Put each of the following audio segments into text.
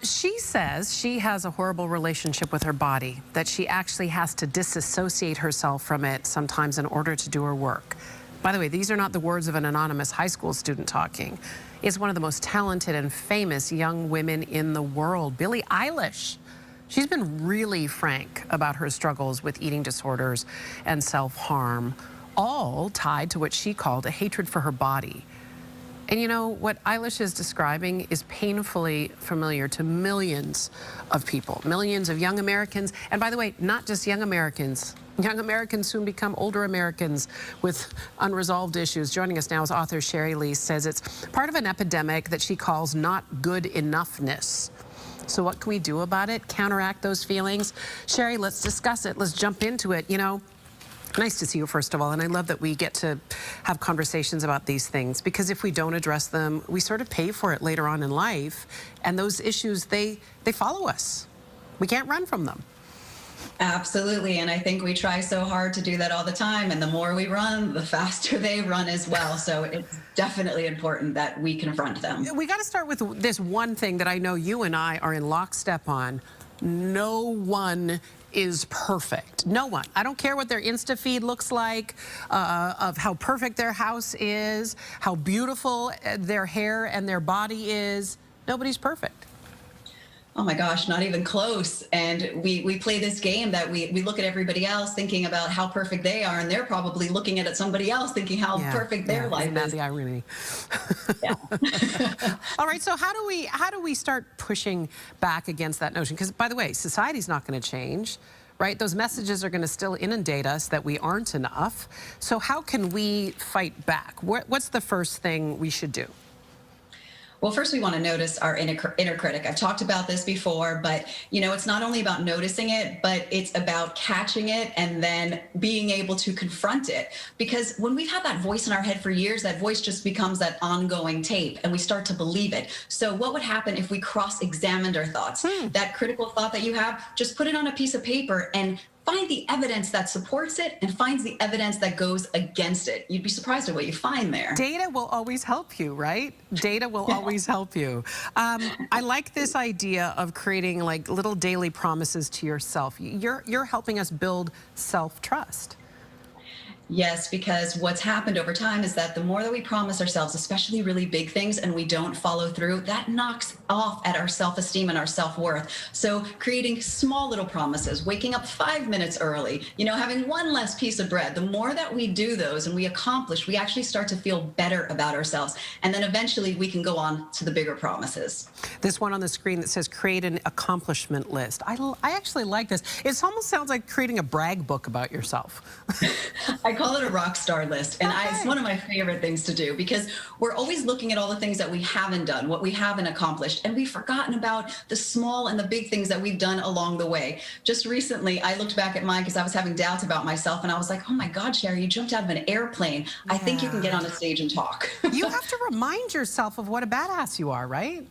She says she has a horrible relationship with her body, that she actually has to disassociate herself from it sometimes in order to do her work. By the way, these are not the words of an anonymous high school student talking. It's one of the most talented and famous young women in the world, Billie Eilish. She's been really frank about her struggles with eating disorders and self-harm, all tied to what she called a hatred for her body. And you know, what Eilish is describing is painfully familiar to millions of people, millions of young Americans. And by the way, not just young Americans soon become older Americans with unresolved issues. Joining us now is author Sherry Lee. Says it's part of an epidemic that she calls not good enoughness. So what can we do about it? Counteract those feelings? Sherry, let's discuss it. Let's jump into it. You know, nice to see you, first of all, and I love that we get to have conversations about these things, because if we don't address them, we sort of pay for it later on in life, and those issues, they follow us. We can't run from them. Absolutely, and I think we try so hard to do that all the time, and the more we run, the faster they run as well. So it's definitely important that we confront them. We got to start with this one thing that I know you and I are in lockstep on. No one is perfect. No one. I don't care what their Insta feed looks like, of how perfect their house is, how beautiful their hair and their body is. Nobody's perfect. Oh my gosh, not even close. And we play this game that we look at everybody else thinking about how perfect they are, and they're probably looking at somebody else thinking how perfect their life is. The irony. Yeah. All right, so how do we start pushing back against that notion? Because by the way, society's not going to change, right? Those messages are going to still inundate us that we aren't enough. So how can we fight back? What's the first thing we should do? Well, first we want to notice our inner critic. I've talked about this before, but you know, it's not only about noticing it, but it's about catching it and then being able to confront it. Because when we've had that voice in our head for years, that voice just becomes that ongoing tape and we start to believe it. So what would happen if we cross-examined our thoughts? That critical thought that you have, just put it on a piece of paper and find the evidence that supports it and finds the evidence that goes against it. You'd be surprised at what you find there. Data will always help you, right? Data will always help you. I like this idea of creating like little daily promises to yourself. You're helping us build self-trust. Yes, because what's happened over time is that the more that we promise ourselves, especially really big things, and we don't follow through, that knocks off at our self-esteem and our self-worth. So creating small little promises, waking up 5 minutes early, you know, having one less piece of bread, the more that we do those and we accomplish, we actually start to feel better about ourselves. And then eventually we can go on to the bigger promises. This one on the screen that says create an accomplishment list. I actually like this. It almost sounds like creating a brag book about yourself. I call it a rock star list, and it's one of my favorite things to do, because we're always looking at all the things that we haven't done, what we haven't accomplished, and we've forgotten about the small and the big things that we've done along the way. Just recently, I looked back at mine because I was having doubts about myself, and I was like, oh my God, Sherry, you jumped out of an airplane. I think you can get on a stage and talk. You have to remind yourself of what a badass you are, right?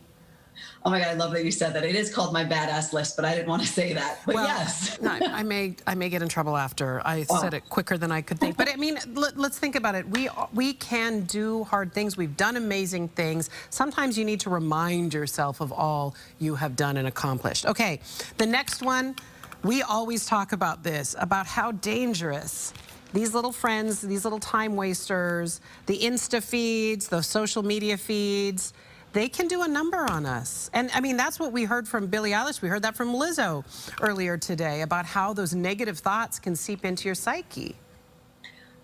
Oh my God, I love that you said that. It is called my badass list, but I didn't want to say that. But well, yes. I may get in trouble after I said it quicker than I could think. But I mean, let's think about it. We can do hard things. We've done amazing things. Sometimes you need to remind yourself of all you have done and accomplished. Okay, the next one, we always talk about this, about how dangerous these little friends, these little time wasters, the Insta feeds, the social media feeds, they can do a number on us. And I mean, that's what we heard from Billie Eilish. We heard that from Lizzo earlier today about how those negative thoughts can seep into your psyche.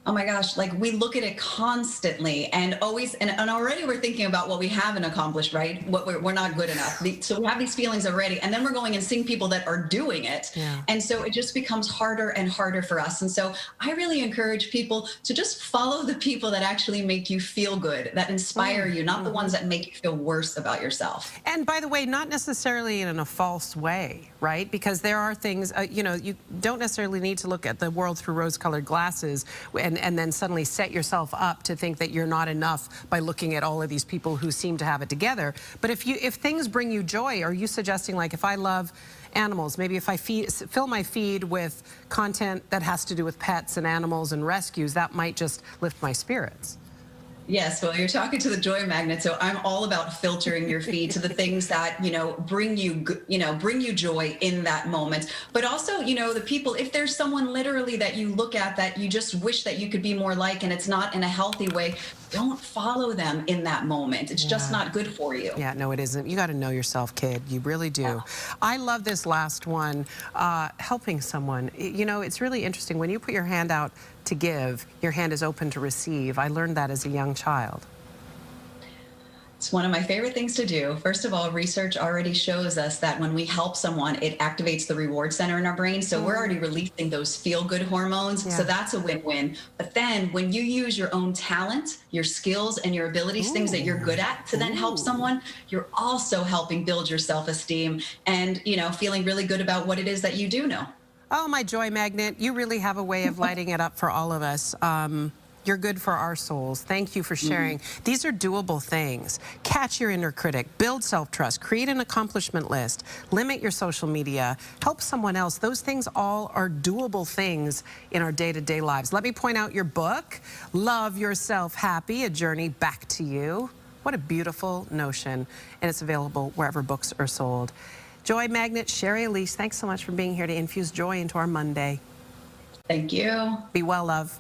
Oh my gosh, like we look at it constantly and always, and already we're thinking about what we haven't accomplished, right? What we're not good enough. So we have these feelings already, and then we're going and seeing people that are doing it. Yeah. And so it just becomes harder and harder for us. And so I really encourage people to just follow the people that actually make you feel good, that inspire you, not the ones that make you feel worse about yourself. And by the way, not necessarily in a false way, right? Because there are things, you know, you don't necessarily need to look at the world through rose-colored glasses and then suddenly set yourself up to think that you're not enough by looking at all of these people who seem to have it together. But if things bring you joy, are you suggesting, like, if I love animals, maybe if I fill my feed with content that has to do with pets and animals and rescues, that might just lift my spirits? Yes, well, you're talking to the joy magnet, so I'm all about filtering your feed to the things that, bring you, bring you joy in that moment. But also, the people, if there's someone literally that you look at that you just wish that you could be more like, and it's not in a healthy way, don't follow them in that moment. It's just Yeah. not good for you. Yeah, no, it isn't. You got to know yourself, kid. You really do. Yeah. I love this last one, helping someone. It's really interesting. When you put your hand out to give, your hand is open to receive. I learned that as a young child. It's one of my favorite things to do. First of all, research already shows us that when we help someone, it activates the reward center in our brain. So we're already releasing those feel-good hormones. Yeah. So that's a win-win. But then when you use your own talent, your skills, and your abilities, things that you're good at, to then help someone, you're also helping build your self-esteem and, feeling really good about what it is that you do know. Oh, my joy magnet, you really have a way of lighting it up for all of us. You're good for our souls. Thank you for sharing. These are doable things. Catch your inner critic, build self-trust, create an accomplishment list, limit your social media, help someone else. Those things all are doable things in our day-to-day lives. Let me point out your book, Love Yourself Happy, A Journey Back to You. What a beautiful notion. And it's available wherever books are sold. Joy Magnet, Sherry Elise, thanks so much for being here to infuse joy into our Monday. Thank you. Be well, love.